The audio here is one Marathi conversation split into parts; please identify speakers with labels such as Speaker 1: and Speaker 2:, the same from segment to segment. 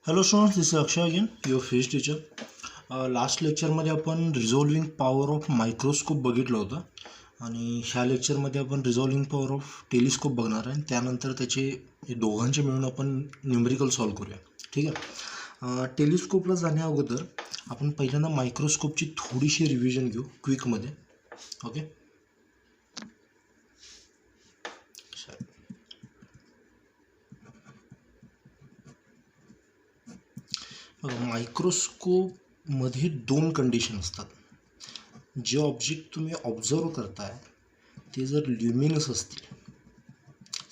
Speaker 1: Hello students, this is Akshay again your physics teacher. Last लेक्चरमध्ये आपण रिझॉल्विंग पॉवर ऑफ मायक्रोस्कोप बघितलं होतं आणि ह्या लेक्चरमध्ये आपण रिझॉल्विंग पॉवर ऑफ टेलिस्कोप बघणार आहे. त्यानंतर त्याचे दोघांचे मिळून आपण न्यूमेरिकल सॉल्व करूया. ठीक आहे. टेलिस्कोपला जाण्या अगोदर आपण पहिल्यांदा मायक्रोस्कोपची थोडीशी रिव्हिजन घेऊ क्विकमध्ये. ओके. मायक्रोस्कोपमध्ये दोन कंडिशन असतात. जे ऑब्जेक्ट तुम्ही ऑब्झर्व करताय ते जर ल्युमिनस असतील,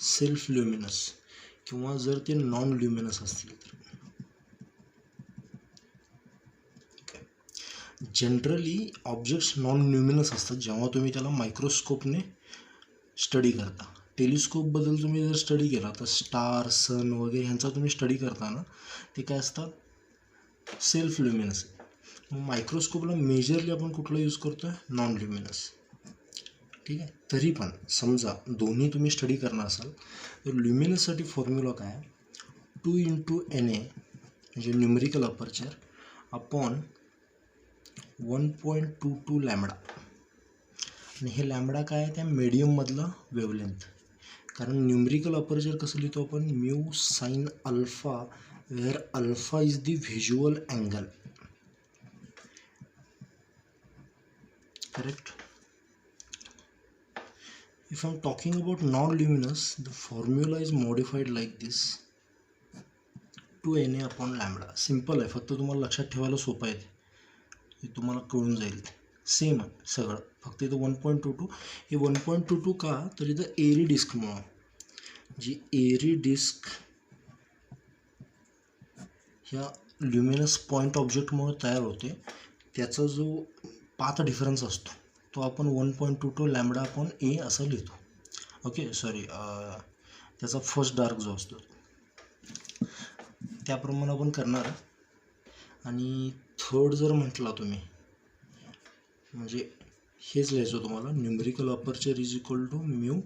Speaker 1: सेल्फ ल्युमिनस, किंवा जर ते नॉन ल्युमिनस असतील तर जनरली ऑब्जेक्ट्स नॉन ल्युमिनस असतात जेव्हा तुम्ही त्याला मायक्रोस्कोपने स्टडी करता. टेलिस्कोपबद्दल तुम्ही जर स्टडी केला तर स्टार, सन वगैरे ह्यांचा तुम्ही स्टडी करता ना, ते काय असतात, सेल्फ ल्युमिनस. मायक्रोस्कोपला मेजरली आपण कुठला यूज करतो आहे, नॉन ल्युमिनस. ठीक आहे. तरी पण समजा दोन्ही तुम्ही स्टडी करणार असाल तर ल्युमिनससाठी फॉर्म्युला काय आहे, 2 × NA म्हणजे न्यूमेरिकल अपर्चर अपॉन 1.22 लॅम्बडा. आणि हे लॅम्बडा काय आहे, त्या मीडियममधला वेवलेंथ. कारण न्यूमेरिकल अपर्चर कसं लिहितो आपण, mu sine alpha, where alpha is the visual angle. Correct. If I'm talking about non-luminous, the formula is modified like this, 2Na upon lambda. Simple आहे, फक्त तुम्हाला लक्षात ठेवायला सोपं आहे, ते तुम्हाला कळून जाईल. सेम आहे सगळं, फक्त इथं 1.22. हे 1.22 का, तर इथं एरी डिस्कमुळं, जी एरी डिस्क ह्या ल्युमिनस पॉईंट ऑब्जेक्टमुळे तयार होते, त्याचा जो पाथ डिफरन्स असतो तो आपण 1.22 लॅम्बडा अपॉन ए असं लिहितो. ओके, सॉरी, त्याचा फर्स्ट डार्क जो असतो त्याप्रमाणे आपण करणार. आणि थर्ड जर म्हटला तुम्ही, म्हणजे हेच लिहायचं तुम्हाला, numerical aperture is equal to mu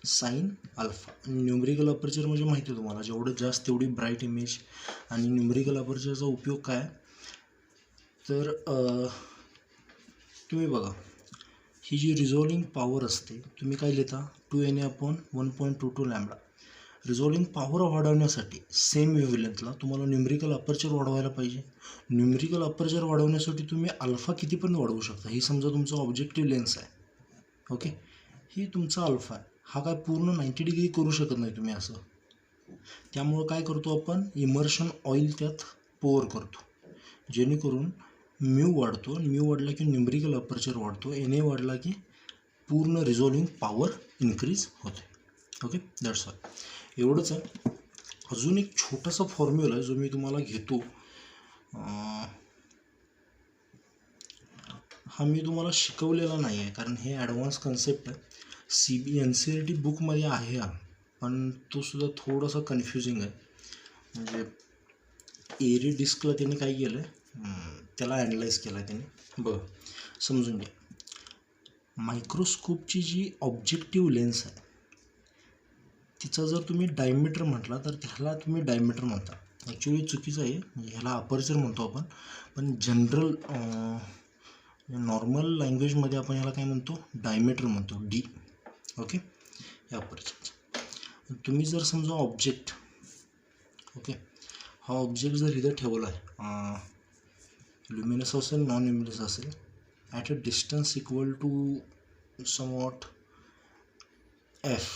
Speaker 1: sine alpha. Numerical aperture म्हणजे माहिती आहे तुम्हाला, जेवढं जास्त तेवढी ब्राईट इमेज. आणि न्यूमेरिकल अपर्चरचा उपयोग काय, तर तुम्ही बघा, ही जी रिझॉल्विंग पॉवर असते तुम्ही काय लिहिता, 2Na अपॉन 1.22 लॅम्बडा. रिझॉल्विंग पॉवर वाढवण्यासाठी सेम वेव्हलेंथला तुम्हाला न्यूमेरिकल अपर्चर वाढवायला पाहिजे. न्यूमेरिकल अपर्चर वाढवण्यासाठी तुम्ही अल्फा किती पण वाढवू शकता. ही समजा तुमचा ऑब्जेक्टिव्ह लेन्स आहे. ओके, ही तुमचा अल्फा आहे. हा काय पूर्ण 90 डिग्री करू शकत नाही तुम्ही असं. त्यामुळं काय करतो आपण, इमर्शन ऑइल त्यात पोअर करतो, जेणेकरून म्यू वाढतो. म्यू वाढला की न्यूमेरिकल अपर्चर वाढतो. Na वाढला की पूर्ण रिझॉल्विंग पॉवर इन्क्रीज होते. Okay, that's all. एवढंच आहे. अजून एक छोटासा फॉर्म्युला आहे जो मी तुम्हाला घेतो. हा मी तुम्हाला शिकवलेला नाही आहे, कारण हे ॲडव्हान्स कन्सेप्ट आहे. NCERT बुकमध्ये आहे हा, पण तो सुद्धा थोडासा कन्फ्युजिंग आहे. म्हणजे एरी डिस्कला त्यांनी काय केलं आहे, त्याला ॲनलाइज केला आहे त्यांनी. बघा, समजून घ्या. मायक्रोस्कोपची जी ऑब्जेक्टिव्ह लेन्स आहे तिचा जर तुम्ही डायमीटर म्हटला तर त्याला तुम्ही डायमीटर म्हणता. ॲक्च्युली चुकीचं आहे, ह्याला अपर्चर म्हणतो आपण, पण जनरल नॉर्मल लँग्वेजमध्ये आपण ह्याला काय म्हणतो, डायमीटर म्हणतो, डी. ओके, या अपर्चरचं. तुम्ही जर समजा ऑब्जेक्ट, ओके, हा ऑब्जेक्ट जर इथं ठेवला आहे, ल्युमिनस असेल, नॉन ल्युमिनस असेल, at a distance equal to somewhat F,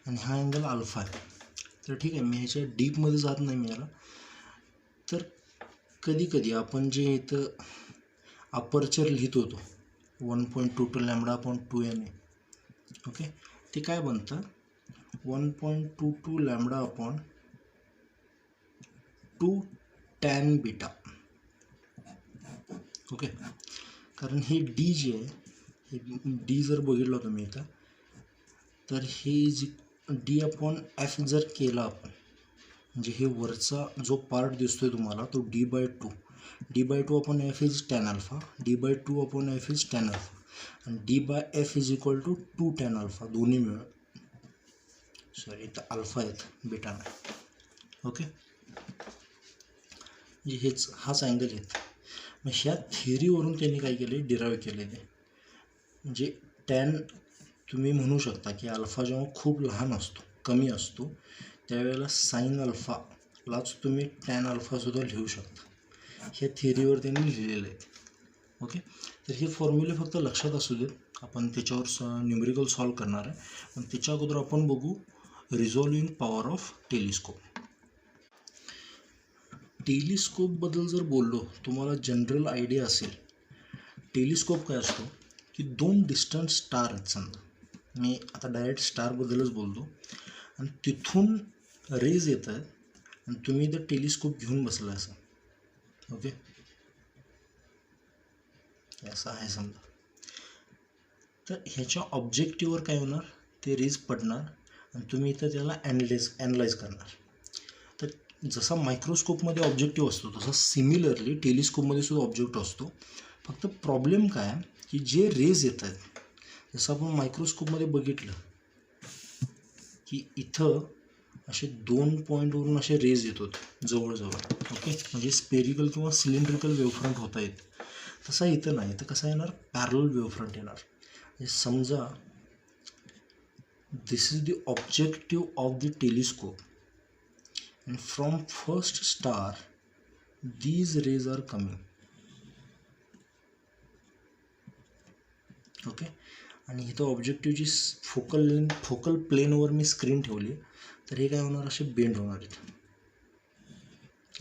Speaker 1: आणि हा अँगल अल्फा आहे. तर ठीक आहे, मी ह्याच्या डीपमध्ये जात नाही मी याला. तर कधी कधी आपण जे इथं अपर्चर लिहित होतो 1.22 लॅम्बडा अपॉन 2Na, ओके, ते काय बनतं, 1.22 lambda upon 2 tan beta. Okay, कारण हे डी जे आहे, हे डी जर बघितलं तुम्ही इथं, तर हे जी डी अपॉन एफ जर केला आपण, म्हणजे हे वरचा जो पार्ट दिसतोय तुम्हाला तो D/2. D/2 upon F is tan alpha, D/2 upon F is tan alpha, आणि D/F is equal to 2 tan alpha, दोन्ही मिळून. सॉरी इथं अल्फा आहेत, बीटा नाही. ओके, म्हणजे हाच अँगल आहेत. मग ह्या थिअरीवरून त्यांनी काय केले, डिराईव्ह केलेले. म्हणजे टॅन तुम्ही म्हणू शकता की अल्फा जेव्हा खूप लहान असतो, कमी असतो, त्यावेळेला साईन अल्फालाच तुम्ही टॅन अल्फासुद्धा लिहू शकता. ह्या थिअरीवर त्यांनी लिहिलेलं आहे. ओके, तर हे फॉर्म्युले फक्त लक्षात असू देत, आपण त्याच्यावर न्यूमेरिकल सॉल्व करणार आहे. पण त्याच्या अगोदर आपण बघू रिझॉल्विंग पॉवर ऑफ टेलिस्कोप. टेलिस्कोपबद्दल जर बोललो, तुम्हाला जनरल आयडिया असेल, टेलिस्कोप काय असतो की 2 डिस्टंट स्टार आहेत समजा. मी आता डायरेक्ट स्टारबद्दलच बोलतो. आणि तिथून रेज येत आहेत आणि तुम्ही इथं टेलिस्कोप घेऊन बसला असं. ओके, असं आहे समजा. तर ह्याच्या ऑब्जेक्टिव्हवर काय होणार, ते रेज पडणार आणि तुम्ही इथं त्याला ॲनलाइज करणार. तर जसा मायक्रोस्कोपमध्ये ऑब्जेक्टिव्ह असतो तसा सिमिलरली टेलिस्कोपमध्ये सुद्धा ऑब्जेक्टिव्ह असतो. फक्त प्रॉब्लेम काय आहे की जे रेज येत आहेत, जसं आपण मायक्रोस्कोपमध्ये बघितलं की इथं असे 2 पॉईंटवरून असे रेज येत होते जवळजवळ. ओके, म्हणजे स्पेरिकल किंवा सिलेंड्रिकल वेवफ्रंट होता येत. तसा इथं नाही. तर कसं येणार, पॅरल वेवफ्रंट येणार. म्हणजे समजा this is the objective of the telescope and from first star these rays are coming. Okay, आणि इथं ऑब्जेक्टिव्हची फोकल प्लेनवर मी स्क्रीन ठेवली, तर हे काय होणार, असे बेंड होणार आहेत.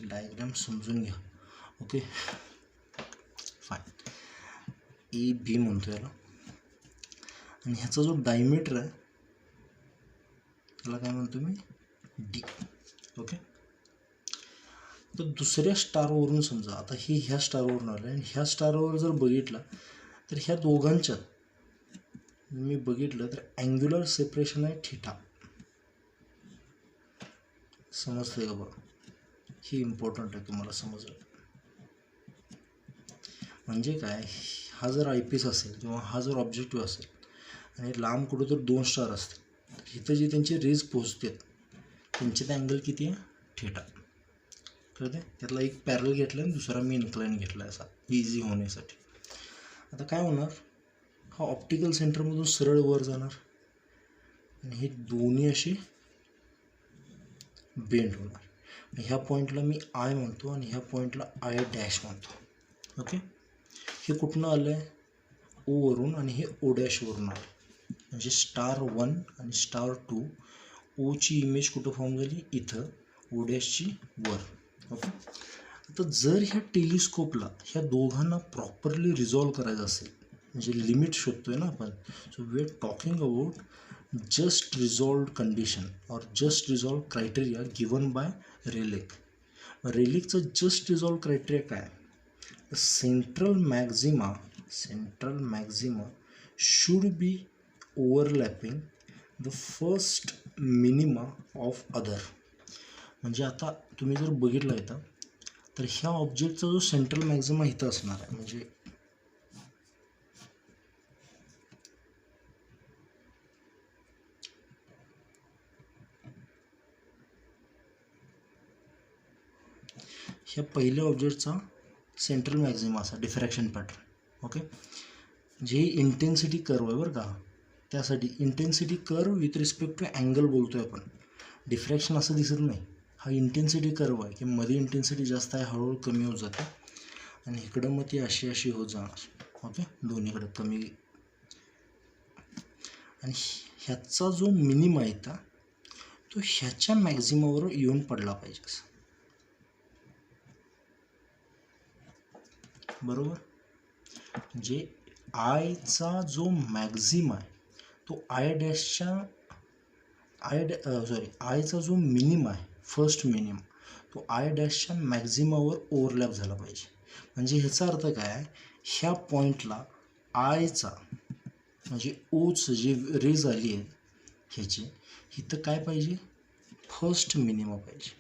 Speaker 1: डायग्राम समजून घ्या. Okay, fine. ए बी म्हणतो याला, आणि ह्याचा जो डायमीटर आहे त्याला काय म्हणतो मी, डी. ओके, तर दुसऱ्या स्टारवरून समजा, आता हे ह्या स्टारवरून आलं आणि ह्या स्टारवर जर बघितलं तर ह्या दोघांच्यात मी बघितलं तर अँग्युलर सेपरेशन आहे थिटा. समजतंय का बघा, ही इम्पॉर्टंट आहे तुम्हाला समजलं. म्हणजे काय, हा जर आयपीस असेल किंवा हा जर ऑब्जेक्टिव्ह असेल आणि लांब कुठं तर 2 स्टार असतील, तर इथं जे त्यांचे रेज पोचतात त्यांच्यात अँगल किती आहे, थिटा. कळते, त्यातला एक पॅरल घेतला आणि दुसरा मी इन्क्लाइन घेतला असा इझी होण्यासाठी. आता काय होणार, हा ऑप्टिकल सेंटरमधून सरळ वर जाणार आणि हे दोन्ही असे बेंड होणार. ह्या पॉईंटला मी आय म्हणतो आणि ह्या पॉईंटला आय डॅश म्हणतो. ओके, हे कुठनं आलं आहे, ओवरून, आणि हे ओ डॅशवरून आलं. म्हणजे स्टार 1 आणि स्टार 2, ओची इमेज कुठं फॉर्म झाली, इथं, ओ डॅशची वर. ओके, आता जर ह्या टेलिस्कोपला ह्या दोघांना प्रॉपरली रिझॉल्व करायचं असेल, म्हणजे लिमिट शोधतोय ना आपण, so we are talking about just resolved condition और just resolve criteria given by Rayleigh. रेलिकचं जस्ट रिझॉल्व क्रायटेरिया काय, central maxima should be overlapping the first minima of other. म्हणजे आता तुम्ही जर बघितलं इथं, तर ह्या ऑब्जेक्टचा जो सेंट्रल मॅक्झिमा इथं असणार आहे, म्हणजे ह्या पहिल्या ऑब्जेक्टचा सेंट्रल मॅक्झिमा असा डिफ्रॅक्शन पॅटर्न. ओके, जे इंटेन्सिटी कर्व आहे बरं का, त्यासाठी intensity curve with respect to angle बोलतो आहे आपण. डिफ्रॅक्शन असं दिसत नाही, हा इंटेन्सिटी कर्व आहे की मध्ये इंटेन्सिटी जास्त आहे, हळूहळू कमी होत जाते आणि इकडं मग ती अशी होत जाणार. ओके, दोन्हीकडं कमी. आणि ह्याचा जो मिनिमा आहे तो ह्याच्या मॅक्झिमावर येऊन पडला पाहिजे, बरोबर. म्हणजे आयचा जो मॅक्झिमा आहे तो आयचा जो मिनिमा आहे, फर्स्ट मिनिमा, तो आय डॅशच्या मॅक्झिमावर ओव्हरलॅप झाला पाहिजे. म्हणजे ह्याचा अर्थ काय, ह्या पॉईंटला आयचा म्हणजे ओचं जे रेज आली आहे ह्याची, इथं काय पाहिजे, फर्स्ट मिनिमा पाहिजे.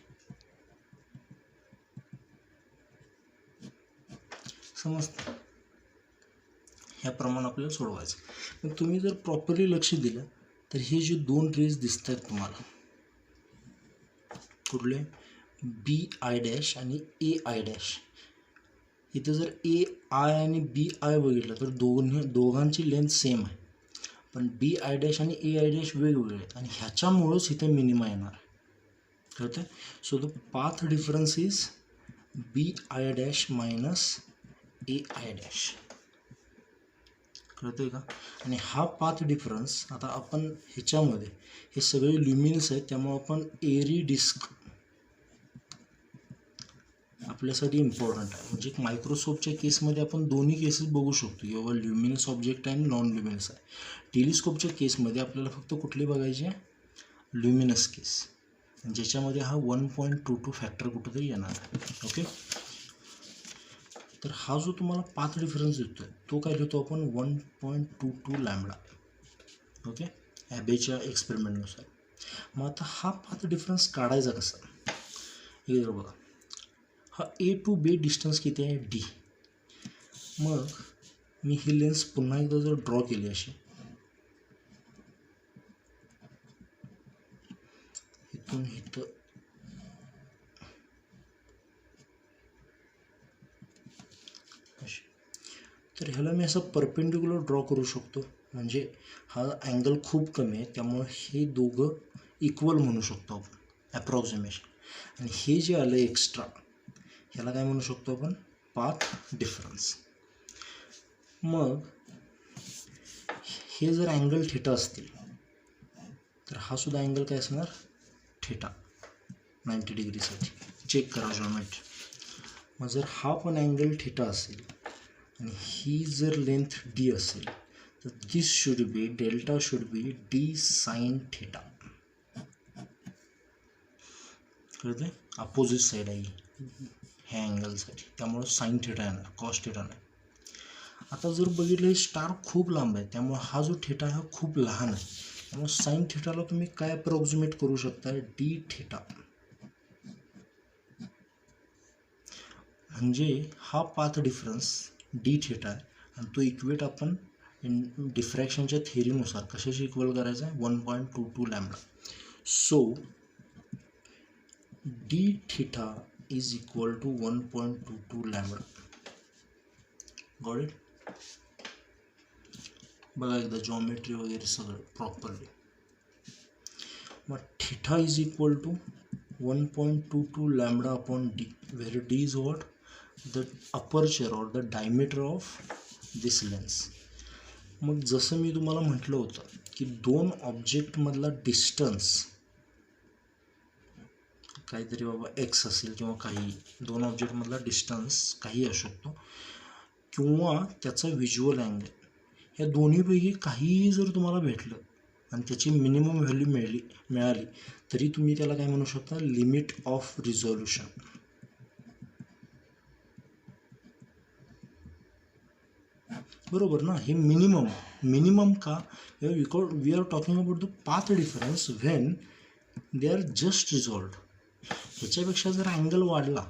Speaker 1: समजतं, ह्याप्रमाणे आपल्याला सोडवायचं. पण तुम्ही जर प्रॉपरली लक्ष दिलं तर हे जे दोन रेज दिसत आहेत तुम्हाला, कुठले, बी आय डॅश आणि ए आय डॅश, इथं जर ए आय आणि बी आय बघितलं तर दोघांची लेंथ सेम आहे, पण बी आय डॅश आणि ए आय डॅश वेगवेगळे आहेत आणि ह्याच्यामुळंच इथे मिनिमा येणार आहे. कळतं? So the path difference is B I dash minus A I dash. कळतंय का? आणि हा पाथ डिफरन्स आता आपण ह्याच्यामध्ये हे सगळे ल्युमिनस आहेत, त्यामुळे आपण एरी डिस्क आपल्यासाठी इम्पॉर्टंट आहे. म्हणजे मायक्रोस्कोपच्या केसमध्ये आपण दोन्ही केसेस बघू शकतो, किंवा ल्युमिनस ऑब्जेक्ट आहे आणि नॉन ल्युमिनस आहे. टेलिस्कोपच्या केसमध्ये आपल्याला फक्त कुठली बघायची आहे, ल्युमिनस केस, ज्याच्यामध्ये हा 1.22 फॅक्टर कुठंतरी येणार आहे. ओके, तर हा जो तुम्हाला पाथ डिफरन्स देतो आहे तो काय लिहितो आपण, 1.22 लॅम्बडा. ओके, ॲबेच्या एक्सपेरिमेंटनुसार. मग आता हा पाथ डिफरन्स काढायचा कसा, हे जर बघा, हा ए टू बी डिस्टन्स किती आहे, डी. मग मी ही लेन्स पुन्हा एकदा जर ड्रॉ केली अशी, इथून इथं अशी, तर ह्याला मी असं परपेंडिक्युलर ड्रॉ करू शकतो. म्हणजे हा अँगल खूप कमी आहे, त्यामुळे हे दोघं इक्वल म्हणू शकतो आपण, ॲप्रॉक्सिमेशन. आणि हे जे आलं एक्स्ट्रा, ह्याला काय म्हणू शकतो आपण, पाथ डिफरन्स. मग हे जर अँगल थिटा असतील तर हा सुद्धा अँगल काय असणार, थिटा, 90 डिग्रीसाठी. चेक करा जॉमेट्री. मग जर हा पण अँगल थिटा असेल आणि ही जर लेंथ डी असेल तर this should be, delta should be D sine theta. कळते? अपोजिट साईड आहे ह्या अँगलसाठी, त्यामुळं साइन थिटा येणार, कॉस थिटा नाही. आता जर बघितलं हे स्टार खूप लांब आहे, त्यामुळे हा जो थिटा हा खूप लहान आहे, त्यामुळे साइन थिटाला तुम्ही काय अप्रॉक्सिमेट करू शकता, डी थिटा. म्हणजे हा पाथ डिफरन्स डी थिटा आहे आणि तो इक्वेट आपण डिफ्रॅक्शनच्या थेरीनुसार कशाशी इक्वल करायचा आहे, 1.22 lambda. So D theta is equal to 1.22 lambda. Got it? बघा एकदा जॉमेट्री वगैरे सगळं प्रॉपरली. मग theta is equal to 1.22 lambda upon D, where d is what, the aperture or the diameter of this lens. मग जसं मी तुम्हाला म्हटलं होतं की दोन ऑब्जेक्टमधला डिस्टन्स काहीतरी बाबा एक्स असेल किंवा काही, दोन ऑब्जेक्टमधला डिस्टन्स काही असू शकतो, किंवा त्याचा व्हिज्युअल अँगल, या दोन्हीपैकी काहीही जर तुम्हाला भेटलं आणि त्याची मिनिमम व्हॅल्यू मिळाली तरी तुम्ही त्याला काय म्हणू शकता, लिमिट ऑफ रिझॉल्युशन. बरोबर ना? हे मिनिमम का, because we are talking about the path difference when they are just resolved. ह्याच्यापेक्षा जर अँगल वाढला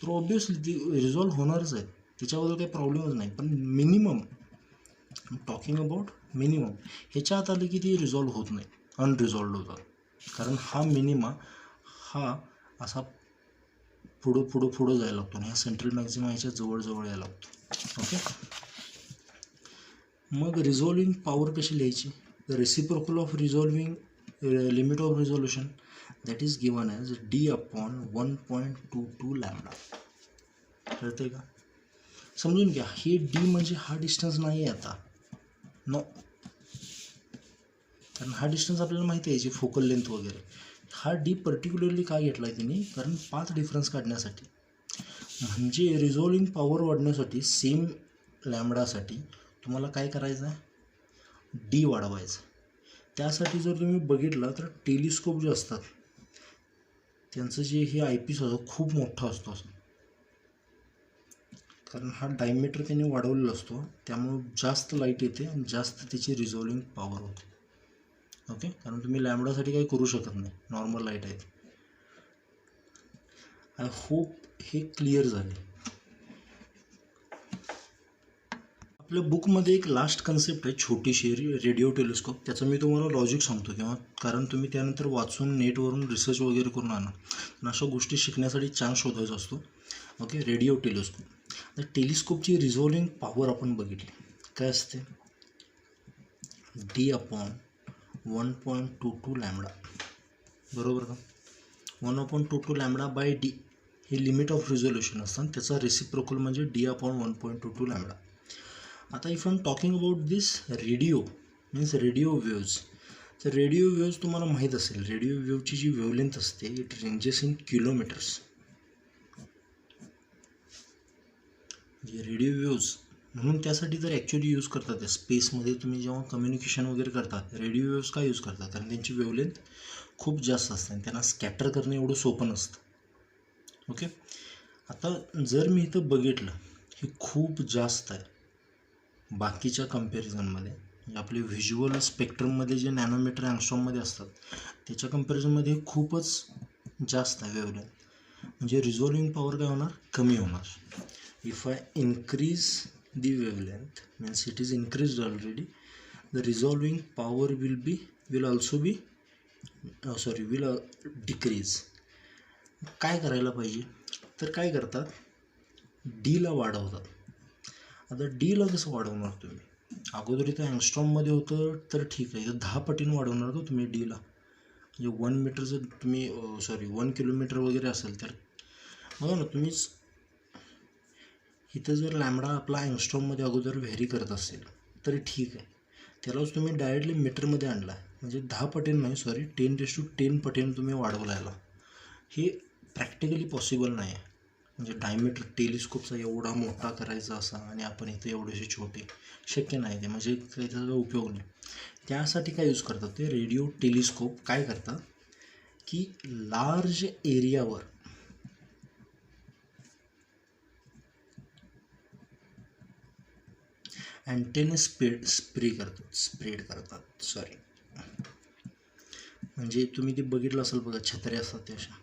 Speaker 1: तर ऑब्वियसली रिझॉल्व्ह होणारच आहे, त्याच्याबद्दल काही प्रॉब्लेमच नाही. पण मिनिमम, टॉकिंग अबाउट मिनिमम, ह्याच्या आत आले की ती रिझॉल्व्ह होत नाही, अनरिझॉल्व्ड होतात. कारण हा मिनिमा हा असा पुढं जायला लागतो आणि ह्या सेंट्रल मॅक्झिमा ह्याच्या जवळ यायला लागतो. ओके, मग रिझॉल्विंग पॉवर कशी लिहायची, the reciprocal of resolving limit of resolution that is given as D upon 1.22 lambda. कळतंय का? समजून घ्या, हे डी म्हणजे हा डिस्टन्स नाही आहे आता, नो, कारण हा डिस्टन्स आपल्याला माहिती आहे याची फोकल लेंथ वगैरे. हा डी पर्टिक्युलरली का घेतला आहे त्यांनी, कारण पाथ डिफरन्स काढण्यासाठी. म्हणजे रिझॉल्विंग पॉवर वाढण्यासाठी सेम लॅम्बडासाठी तुम्हाला काय करायचं आहे, डी वाढवायचं. त्यासाठी जर तुम्ही बघितलं तर टेलिस्कोप जे असतात त्यांचं जे हे आयपीस असतो खूप मोठा असतो असं, कारण हा डायमीटर त्यांनी वाढवलेला असतो, त्यामुळे जास्त लाईट येते आणि जास्त त्याची रिझॉल्विंग पॉवर होते. ओके, कारण तुम्ही लॅम्बडासाठी काही करू शकत नाही, नॉर्मल लाईट आहे. आय होप हे क्लिअर झाले. आपल्या बुकमध्ये एक लास्ट कन्सेप्ट आहे छोटीशी रेडिओ टेलिस्कोप. त्याचं मी तुम्हाला लॉजिक सांगतो किंवा कारण तुम्ही त्यानंतर वाचून नेटवरून रिसर्च वगैरे करून आणा. पण अशा गोष्टी शिकण्यासाठी चान्स शोधायचा असतो. Okay, radio telescope. तर टेलिस्कोपची रिझॉल्विंग पॉवर आपण बघितली काय असते, D/1.22 लॅम्बडा, बरोबर का. 1/22 लॅम्बडा बाय डी हे लिमिट ऑफ रिझोल्युशन असतं आणि त्याचा रेसिप्रोकल म्हणजे D/1.22 लॅम्बडा. आता if I am talking about this radio means radio waves, तर रेडिओ वेव्ज तुम्हाला माहीत असेल, रेडिओ वेव्हची जी वेवलेंथ असते इट रेंजेस इन किलोमीटर्स. जे रेडिओ वेव्ज म्हणून त्यासाठी जर ॲक्च्युली यूज करतात स्पेसमध्ये तुम्ही जेव्हा कम्युनिकेशन वगैरे करतात रेडिओ वेव्ज का यूज करतात, कारण त्यांची वेवलेंथ खूप जास्त असते आणि त्यांना स्कॅटर करणं एवढं सोपं नसतं. ओके, आता जर मी इथं बघितलं हे खूप जास्त आहे बाकीच्या कम्पॅरिझनमध्ये, म्हणजे आपले व्हिज्युअल स्पेक्ट्रममध्ये जे नॅनोमीटर अँगस्ट्रॉममध्ये असतात त्याच्या कम्पॅरिझनमध्ये खूपच जास्त आहे वेवलेंथ. म्हणजे रिझॉल्विंग पॉवर काय होणार, कमी होणार. If I increase the wavelength means it is increased already, the resolving power will also be decrease. काय करायला पाहिजे, तर काय करतात, डीला वाढवतात. आता डीला कसं वाढवणार तुम्ही, अगोदर इथं अँगस्ट्रॉममध्ये होतं तर ठीक आहे, इथं 10 पटीने वाढवणार का तुम्ही डीला, म्हणजे 1 मीटर जर तुम्ही 1 किलोमीटर वगैरे असेल तर बघा ना तुम्हीच इथं जर लॅम्बडा आपला अँगस्ट्रॉममध्ये अगोदर व्हेरी करत असेल तरी ठीक आहे, त्यालाच तुम्ही डायरेक्टली मीटरमध्ये आणला म्हणजे 10 पटीने नाही 10⁻10 पटीने तुम्ही वाढवला याला. हे प्रॅक्टिकली पॉसिबल नाही आहे. म्हणजे डायमीटर टेलिस्कोपचा एवढा मोठा करायचा असा आणि आपण इथे एवढेसे छोटे, शक्य नाही ते, म्हणजे त्याचा उपयोग नाही. त्यासाठी काय यूज करतात ते रेडिओ टेलिस्कोप काय करतात की लार्ज एरियावर अँटेने स्प्रेड करतात. म्हणजे तुम्ही ते बघितलं असेल बघा, छत्र्या असतात त्या अशा,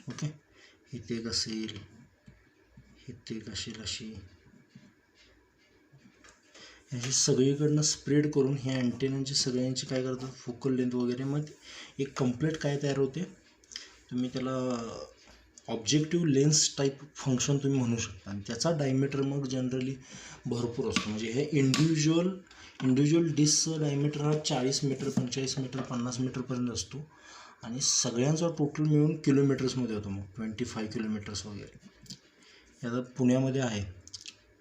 Speaker 1: ओके, इथे एक असेल, इथे एक असेल, अशी ह्याची सगळीकडनं स्प्रेड करून ह्या अँटेनांची सगळ्यांची काय करतात फोकल लेंथ वगैरे, मग एक कंप्लीट काय तयार होते, तुम्ही त्याला ऑब्जेक्टिव्ह लेन्स टाईप फंक्शन तुम्ही म्हणू शकता. आणि त्याचा डायमीटर मग जनरली भरपूर असतो. म्हणजे हे इंडिव्हिज्युअल डिस्कचा डायमीटर हा 40 मीटर 45 मीटर 50 मीटरपर्यंत असतो आणि सगळ्यांचा टोटल मिळून किलोमीटर्समध्ये होतो, मग 25 किलोमीटर्स वगैरे. आता पुण्यामध्ये आहे.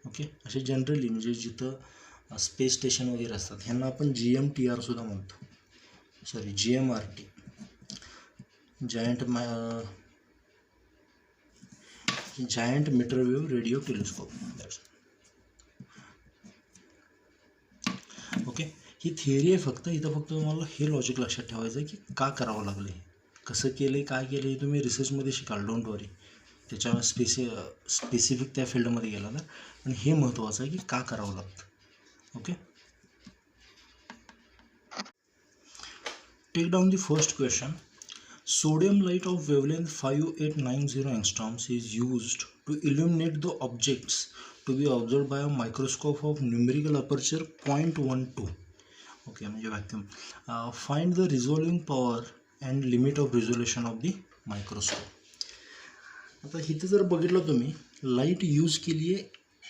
Speaker 1: ओके, असे जनरली म्हणजे जिथं स्पेस स्टेशन वगैरे असतात ह्यांना आपण GMTR सुद्धा म्हणतो, GMRT, giant metrewave radio telescope. Okay, ही थिअरी आहे फक्त. इथं फक्त तुम्हाला हे लॉजिक लक्षात ठेवायचं आहे की का करावं लागलं, हे कसं केलं आहे, काय केलं हे तुम्ही रिसर्चमध्ये शिकाल, डोंट वरी. त्याच्या स्पेसिफिक त्या फील्डमध्ये गेला तर, पण हे महत्त्वाचं आहे की का करावं लागतं. Okay, take down the first question. Sodium light of wavelength 5890 angstroms is used to illuminate the objects to be observed by a microscope of numerical aperture 0.12. Okay, म्हणजे vacuum. Find the resolving power and limit of resolution of the microscope. आता इथे जर बघितलं तुम्ही, लाईट यूज केली आहे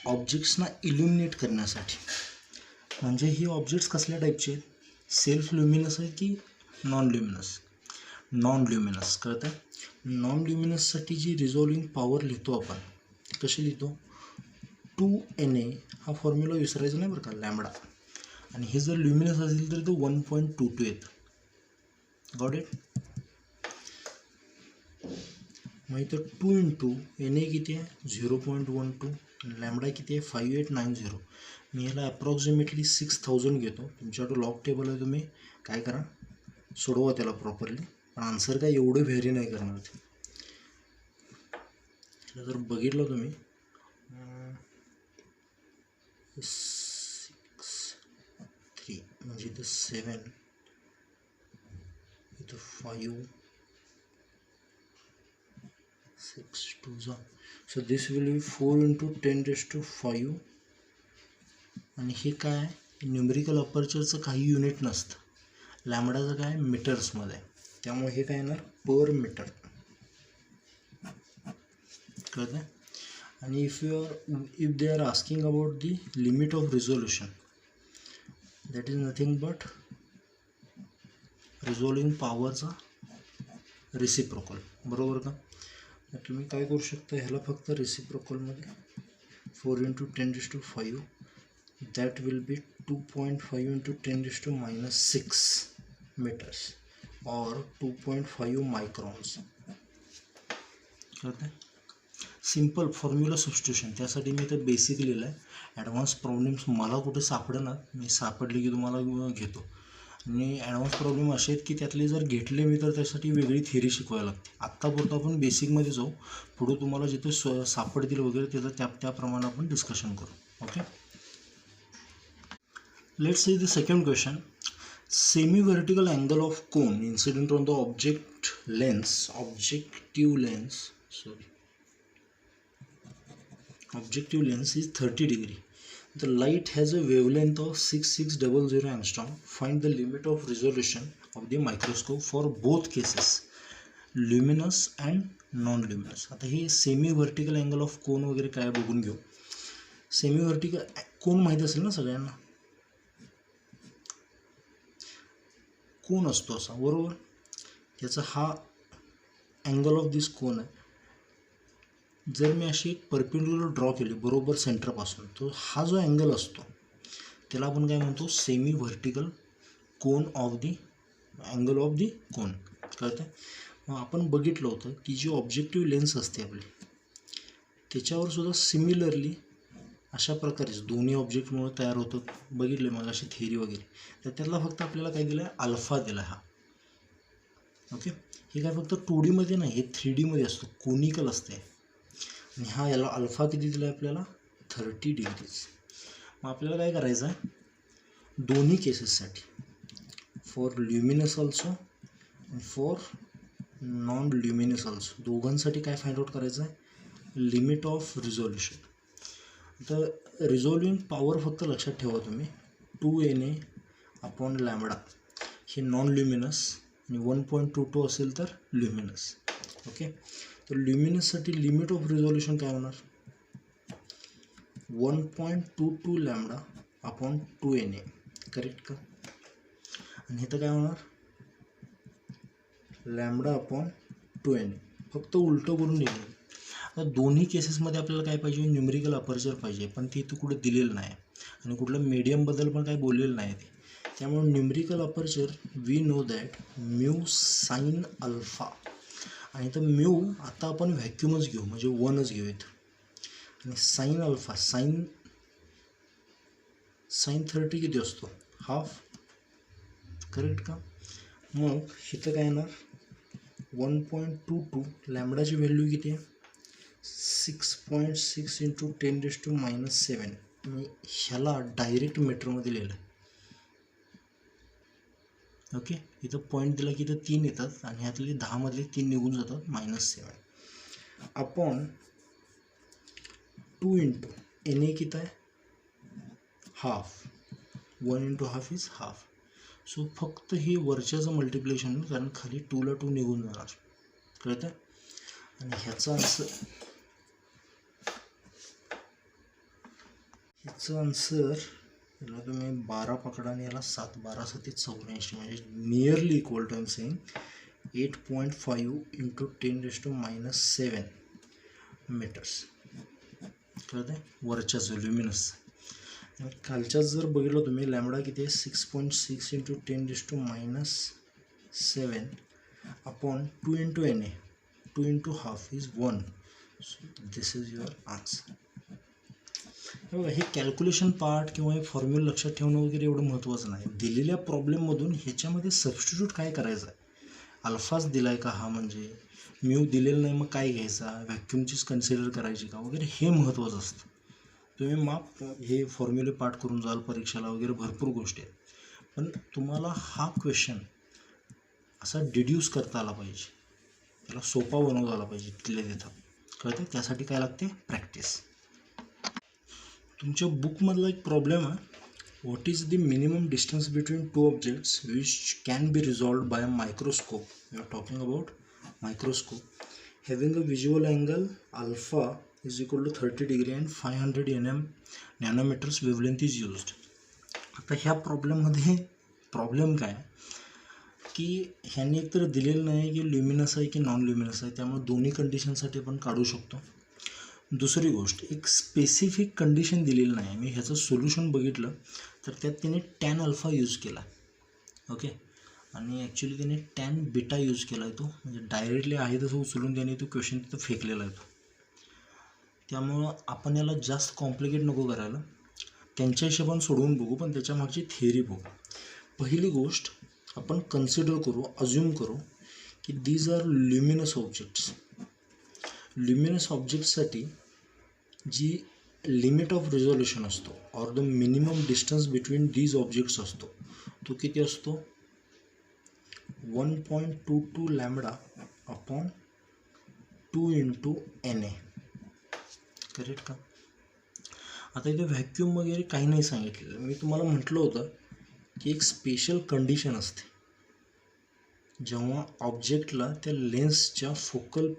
Speaker 1: ऑब्जेक्ट्सना इल्युमिनेट करण्यासाठी. म्हणजे ही ऑब्जेक्ट्स कसल्या टाईपचे आहेत, सेल्फ ल्युमिनस आहे की नॉन ल्युमिनस कळतं आहे. नॉन ल्युमिनससाठी जी रिझॉल्विंग पॉवर लिहितो आपण, कशी लिहितो, 2Na हा फॉर्म्युला विसरायचा नाही बरं का, लॅम्बडा. आणि हे जर ल्युमिनस असेल तर तो 1.22 येतं. Got it. मग इथं 2 × Na किती आहे 0.12, लॅम्बडा किती आहे 5890. मी याला अप्रॉक्सिमेटली 6000 घेतो. तुमच्याकडे लॉग टेबल आहे, तुम्ही काय करा सोडवा त्याला प्रॉपरली, पण आन्सर काय एवढं व्हेरी नाही करणार ते. जर बघितलं तुम्ही 6 म्हणजे इथं 7 इथं 5 6 2 जा. सो दिस विल बी 4 × 10⁵ आणि हे काय न्यूमरिकल अपर्चरचं काही युनिट नसतं. लॅम्बडाचं काय मीटर्समध्ये, त्यामुळे हे काय येणार पर मीटर. कळतं आहे. आणि if they are asking about the limit of resolution, that is nothing but resolving पॉवरचा रिसिप्रोकल. बरोबर का. तुम्ही काय करू शकता, ह्याला फक्त रिसिप्रोकलमध्ये 4 × 10⁵ दॅट विल बी 2.5 × 10⁻⁶ मीटर्स और 2.5 मायक्रॉन्स. कळतं आहे. सिम्पल फॉर्म्युला सबस्टिट्यूशन, त्यासाठी मी तर बेसिक लिहिलं आहे. ॲडव्हान्स प्रॉब्लेम्स मला कुठे सापडणार, मी सापडले की तुम्हाला घेतो. आणि ॲडव्हान्स प्रॉब्लेम असे आहेत की त्यातले जर घेतले मी तर त्यासाठी वेगळी थिअरी शिकवायला लागते. आत्तापुरतं आपण बेसिकमध्ये जाऊ, पुढे तुम्हाला जिथे सापडतील वगैरे त्याचं त्याप्रमाणे आपण डिस्कशन करू. Okay. Let's see the second question. Semi vertical angle of cone incident on the objective lens is 30 degree. The light has a wavelength of 6600 angstrom. Find the limit of resolution of the microscope for both cases, luminous and non-luminous. आता हे semi vertical angle of cone वगैरे काय बघून घेऊ. सेमी व्हर्टिकल कोन माहीत असेल ना सगळ्यांना. कोन असतो असा, बरोबर. त्याचा हा अँगल ऑफ दिस कोन आहे. जर मी अशी एक परपेंडिक्युलर ड्रॉ केली बरोबर सेंटरपासून, तो हा जो अँगल असतो त्याला आपण काय म्हणतो, semi vertical cone of the angle of the cone. कळतं आहे. मग आपण बघितलं होतं की जी ऑब्जेक्टिव्ह लेन्स असते आपली, त्याच्यावर सुद्धा सिमिलरली अशा प्रकारेच दोन्ही ऑब्जेक्टमुळे तयार होतं. बघितले मग अशी थिअरी वगैरे. तर त्यातला फक्त आपल्याला काय दिलं आहे, अल्फा दिला हा. ओके. हे काय फक्त 2D नाही, हे 3D असतो, कोनिकल असते. आणि हा याला अल्फा किती दिला आहे आपल्याला, 30 डिग्रीज. मग आपल्याला काय करायचं आहे, दोन्ही केसेससाठी, फॉर ल्युमिनस ऑल्सो आणि फॉर नॉन ल्युमिनस ऑल्सो, दोघांसाठी काय फाइंड आउट करायचं आहे, लिमिट ऑफ रिझॉल्युशन. तर रिझॉल्विंग पॉवर फक्त लक्षात ठेवा तुम्ही, 2Na/λ हे नॉन ल्युमिनस आणि 1.22 असेल तर ल्युमिनस. ओके. तर ल्युमिनससाठी लिमिट ऑफ रिझॉल्युशन काय होणार, 1.22λ/2Na. करेक्ट का. आणि इथं काय होणार, λ/2Na. फक्त उलटं करून लिहिलं. आता दोन्ही केसेसमध्ये आपल्याला काय पाहिजे, न्यूमरिकल अपर्चर पाहिजे, पण ते इथं कुठे दिलेलं नाही आणि कुठलं मीडियमबद्दल पण काय बोललेलं नाही ते. त्यामुळे numerical aperture we know that mu sine alpha. आणि तर म्यू आता आपण व्हॅक्युमच घेऊ, म्हणजे 1च घेऊयात. आणि साइन अल्फा, साइन 30 किती असतो, हाफ. करेक्ट का. मग इथं काय येणार, 1.22. लॅम्बडाची व्हॅल्यू किती आहे, 6.6 × 10⁻⁷. मी ह्याला डायरेक्ट मीटरमध्ये लिहिलं आहे. ओके. इथं पॉईंट दिला की इथं 3 येतात आणि ह्यातले 10 3 निघून जातात, -7 अपॉन 2 × Na किती आहे, half. 1 × half is half. So फक्त हे वरच्याचं मल्टिप्लिकेशन, कारण खाली 2ला 2 निघून जाणार. कळतं. आणि ह्याचा आन्सर याला तुम्ही 12 पकडा आणि याला 7, 12 × 7 = 84, म्हणजे nearly equal to, I am saying 8.5 × 10⁻⁷ metres. कळतं आहे. वरच्याच ल्युमिनस. खालच्याच जर बघितलं तुम्ही, लॅम्बडा किती आहे, 6.6 × 10⁻⁷ upon 2 × Na. 2 × half is 1. So this is your answer. बघा, हे कॅल्क्युलेशन पार्ट किंवा हे फॉर्म्युला लक्षात ठेवणं वगैरे एवढं महत्त्वाचं नाही. दिलेल्या प्रॉब्लेममधून ह्याच्यामध्ये सबस्टिट्यूट काय करायचं आहे, अल्फाच दिला आहे का हा, म्हणजे म्यू दिलेलं नाही मग काय घ्यायचा, व्हॅक्यूमचीच कन्सिडर करायची का वगैरे, हे महत्त्वाचं असतं. तुम्ही माप हे फॉर्म्युले पाठ करून जाल परीक्षेला वगैरे, भरपूर गोष्टी आहेत. पण तुम्हाला हा क्वेश्चन असा डिड्यूस करता आला पाहिजे. त्याला सोपा बनवता आला पाहिजे तिथल्या तिथं, कळतं? त्यासाठी काय लागते? प्रॅक्टिस. तुमच्या बुकमधला एक प्रॉब्लेम आहे, what is the minimum distance between two objects which can be resolved by a microscope. You are talking about microscope. Having a visual angle alpha is equal to 30 degree and 500 nanometres wavelength is used. आता ह्या प्रॉब्लेममध्ये प्रॉब्लेम काय आहे की ह्यांनी एकतर दिलेलं नाही की ल्युमिनस आहे की नॉन ल्युमिनस आहे, त्यामुळे दोन्ही कंडिशनसाठी आपण काढू शकतो. दुसरी गोष्ट, एक स्पेसिफिक कंडिशन दिलेलं नाही. मी ह्याचं सोल्युशन बघितलं तर त्यात त्याने टॅन अल्फा यूज केला. ओके, आणि ॲक्च्युली त्याने टॅन बीटा यूज केला आहे. तो म्हणजे डायरेक्टली आहे तसं उचलून त्याने तो क्वेश्चन तिथं फेकलेला आहे तो. त्यामुळं आपण याला जास्त कॉम्प्लिकेट नको करायला, त्यांच्या हिशोबाने सोडवून बघू, पण त्याच्या मागची थिअरी बघू. पहिली गोष्ट आपण कन्सिडर करू, अज्युम करू की these are luminous objects. Luminous ऑब्जेक्टसाठी जी लिमिट ऑफ रिझॉल्युशन असतो or the minimum distance between these objects असतो तो किती असतो? 1.22 lambda upon 2 into NA. Correct का? आता इथे व्हॅक्यूम वगैरे काही नाही सांगितलेलं. मी तुम्हाला म्हटलं होतं की एक स्पेशल कंडिशन असते जेव्हा ऑब्जेक्टला त्या लेन्सच्या फोकल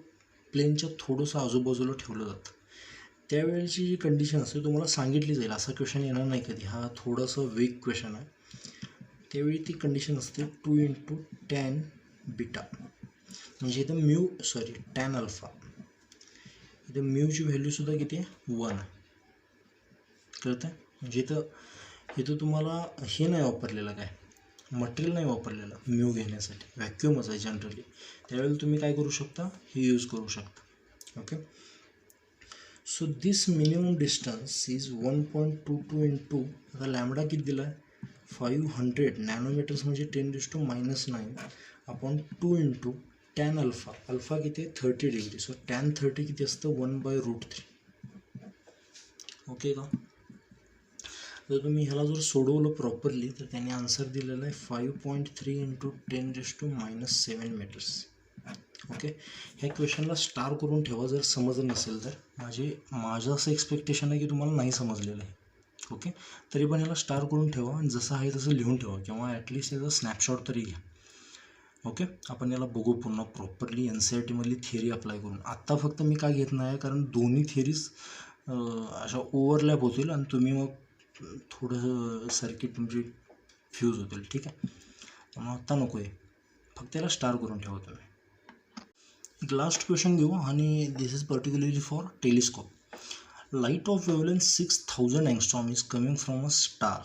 Speaker 1: प्लेनच्या थोडंसं आजूबाजूला ठेवलं जातं, त्यावेळेची जी कंडिशन असते तुम्हाला सांगितली जाईल. असा क्वेश्चन येणार नाही कधी, हा थोडासा वेग क्वेश्चन आहे. त्यावेळी ती कंडिशन असते 2 इंटू टॅन बीटा, म्हणजे इथं टॅन अल्फा, इथं म्यूची व्हॅल्यूसुद्धा किती आहे? 1 आहे. कळतं आहे? म्हणजे इथं तुम्हाला हे नाही वापरलेलं, काय मटेरियल नाही वापरलेलं म्यू घेण्यासाठी, व्हॅक्यूमच आहे जनरली. त्यावेळेला तुम्ही काय करू शकता? हे यूज करू शकता. Okay, so this minimum distance is 1.22 into, आता लॅम्बडा किती दिला आहे? 500 नॅनोमीटर्स, म्हणजे 10⁻⁹ upon 2 into tan alpha. Alpha किती आहे? 30 डिग्री. सो टॅन 30 किती असतं? 1/√3. ओके का? जर तुम्ही ह्याला जर सोडवलं प्रॉपरली तर त्याने आन्सर दिलेला आहे 5.3 इंटू 10⁻⁷ मीटर्स. ओके, ह्या क्वेश्चनला स्टार करून ठेवा जर समजलं नसेल तर. माझं असं एक्सपेक्टेशन आहे की तुम्हाला नाही समजलेलं आहे. ओके, तरी पण ह्याला स्टार करून ठेवा आणि जसं आहे तसं लिहून ठेवा, किंवा ॲटलिस्ट याचा स्नॅपशॉट तरी घ्या. ओके, आपण याला बघू पुन्हा प्रॉपरली NCERTमधली थिअरी अप्लाय करून. आत्ता फक्त मी काय घेत नाही, कारण दोन्ही थिअरीज अशा ओव्हरलॅप होतील आणि तुम्ही मग थोडंसं सर्किट तुमची फ्यूज होतील. ठीक आहे, त्यामुळे आत्ता नको आहे, फक्त याला स्टार करून ठेवा तुम्ही. एक लास्ट क्वेश्चन घेऊ, आणि this is particularly for telescope. Light of wavelength 6000 angstrom is coming from a star.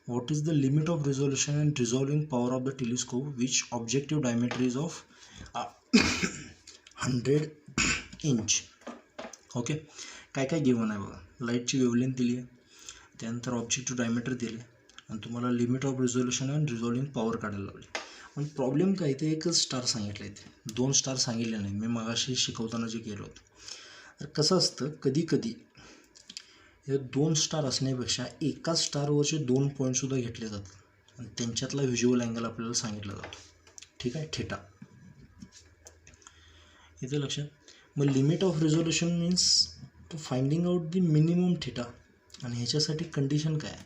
Speaker 1: What is the limit of resolution and resolving power of the telescope which objective diameter is of 100 inch? Okay, काय काय गिवन आहे बघा. लाईटची वेवलेंथ दिली आहे, त्यानंतर ऑब्जेक्टिव्ह डायमीटर दिले, आणि तुम्हाला limit of resolution and resolving power काढायला लावली. पण प्रॉब्लेम काय, ते एकच स्टार सांगितलं आहे, ते 2 स्टार सांगितले नाही. मी मगाशी शिकवताना जे केलं होतं, तर कसं असतं, कधी कधी या 2 स्टार असण्यापेक्षा एकाच स्टारवरचे 2 पॉईंटसुद्धा घेतले जातात आणि त्यांच्यातला व्हिज्युअल अँगल आपल्याला सांगितला जातो. ठीक आहे, थीटा. इथे लक्षात. मग limit of resolution means to finding out the minimum theta, आणि ह्याच्यासाठी कंडिशन काय आहे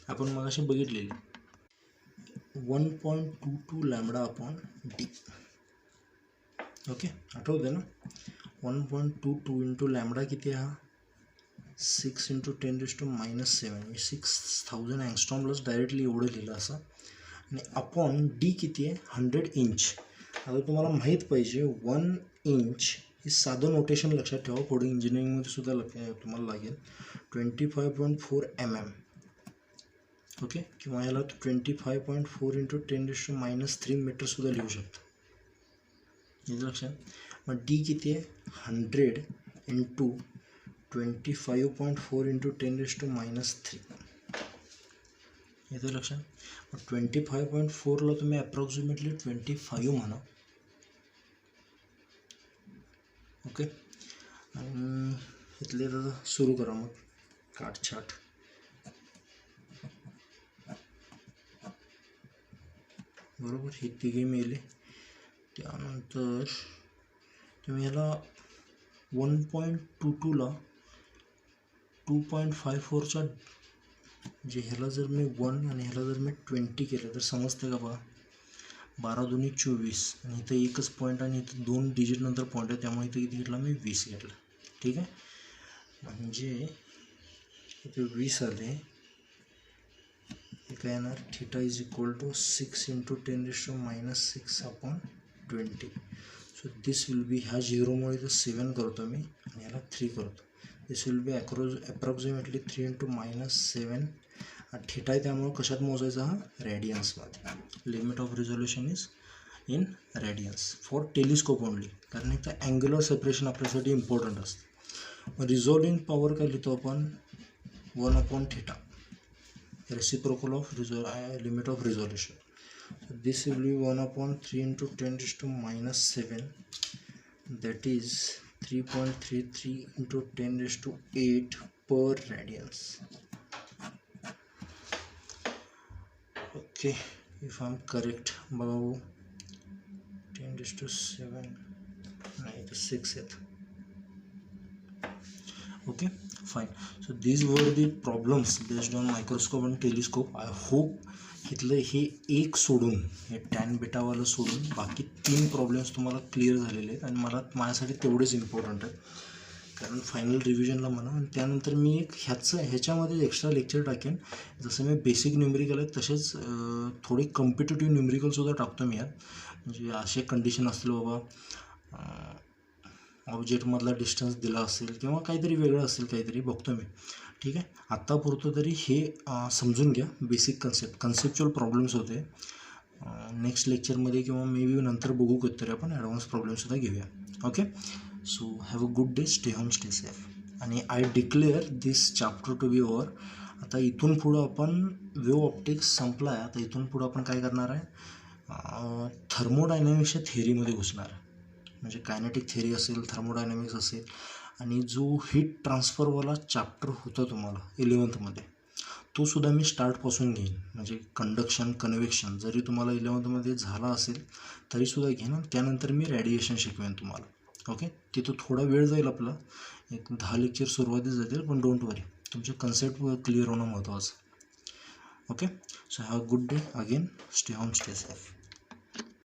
Speaker 1: आपण मगाशी बघितलेली, 1.22 लॅम्बडा अपॉन डी. ओके, आठवते ना? 1.22 इंटू लॅम्बडा किती आहे? 6 इंटू 10⁻⁷, म्हणजे 6000 अँगस्ट्रॉम प्लस डायरेक्टली एवढं लिहिलं असं, आणि अपॉन डी किती आहे? 100 इंच. आता तुम्हाला माहीत पाहिजे 1 इंच हे साधं नोटेशन लक्षात ठेवा, पुढे इंजिनिअरिंगमध्ये सुद्धा तुम्हाला लागेल. 25.4 mm. ओके, किंवा याला 25.4 इंटू 10⁻³ मीटरसुद्धा लिहू शकतो. हे लक्षात. मग डी किती आहे? 100 इंटू 25.4 इंटू 10⁻³ येतं लक्षात. मग 25.4ला तुम्ही अप्रॉक्सिमेटली 25 म्हणा. ओके, आणि इथले आता सुरू करा मग काटछाट. बरोबर, हे तिघे मेले, त्यानंतर तुम्ही ह्याला 1.22ला 2.54च्या म्हणजे ह्याला जर मी 1 आणि ह्याला जर मी 20 केलं तर समजतं का बघा. 12 दूनी 24 आणि इथं एकच पॉईंट आणि इथं 2 डिजिट नंतर पॉईंट आहे, त्यामुळे इथं किती घेतला मी 20 घेतला. ठीक आहे, म्हणजे इथे 20 आले. हे काय येणार, theta is equal to 6 × 10⁻⁶/20. So this will be, ह्या झिरोमुळे इथं 7 करतो मी आणि ह्याला 3 करतो. This will be approximately 3 × -7. Theta आहे त्यामुळे कशात मोजायचा हा, रेडियन्समध्ये. Limit of resolution is in radians for telescope only, कारण इथं अँग्युलर सेपरेशन आपल्यासाठी इम्पॉर्टंट असतं. रिझॉल्विंग पॉवर काय लिहितो आपण, 1/θ, reciprocal of limit of resolution. This will be 1/3 × 10⁻⁷, that is 3.33 × 10⁸ per radians. Okay, if I'm correct, बघा 10⁷, नाही तर 6 आहेत. Okay, fine. So these were the problems based on microscope and telescope. I hope इथलं हे एक सोडून, हे टॅन बेटावालं सोडून बाकी 3 प्रॉब्लेम्स तुम्हाला क्लिअर झालेले आहेत आणि माझ्यासाठी तेवढेच इम्पॉर्टंट आहेत, कारण फायनल रिव्हिजनला म्हणा. आणि त्यानंतर मी एक ह्याच्यामध्ये एक्स्ट्रा लेक्चर टाकेन. जसं मी बेसिक न्यूमेरिकल आहेत तसेच थोडे कॉम्पिटेटिव्ह न्यूमेरिकलसुद्धा टाकतो मी यात. म्हणजे असे कंडिशन असतील बाबा, ऑब्जेक्टमधला डिस्टन्स दिला असेल किंवा काहीतरी वेगळं असेल, काहीतरी बघतो मी. ठीक आहे, आत्तापुरतं तरी हे समजून घ्या. बेसिक कन्सेप्च्युअल प्रॉब्लेम्स होते. नेक्स्ट लेक्चरमध्ये किंवा मे बी नंतर बघू कधीतरी आपण ॲडव्हान्स प्रॉब्लेमसुद्धा घेऊया. Okay, so have a good day, stay home, stay safe. आणि I declare this chapter to be over. आता इथून पुढं आपण वेव्ह ऑप्टिक्स संपला आहे. आता इथून पुढं आपण काय करणार आहे, थर्मोडायनॅमिक्सच्या थेअरीमध्ये घुसणार आहे. म्हणजे कायनेटिक थेअरी असेल, थर्मोडायनॅमिक्स असेल, आणि जो हीट ट्रान्सफरवाला चॅप्टर होता तुम्हाला 11th तो सुद्धा मी स्टार्टपासून घेईन. म्हणजे कंडक्शन, कन्व्हेक्शन जरी तुम्हाला 11th झाला असेल तरीसुद्धा घेईन. त्यानंतर मी रेडिएशन शिकवेन तुम्हाला. ओके, तिथं थोडा वेळ जाईल आपला, एक 10 लेक्चर सुरुवातीच जातील, पण डोंट वरी, तुमचे कन्सेप्ट क्लिअर होणं महत्त्वाचं. Okay, so have a good day again, stay home, stay safe.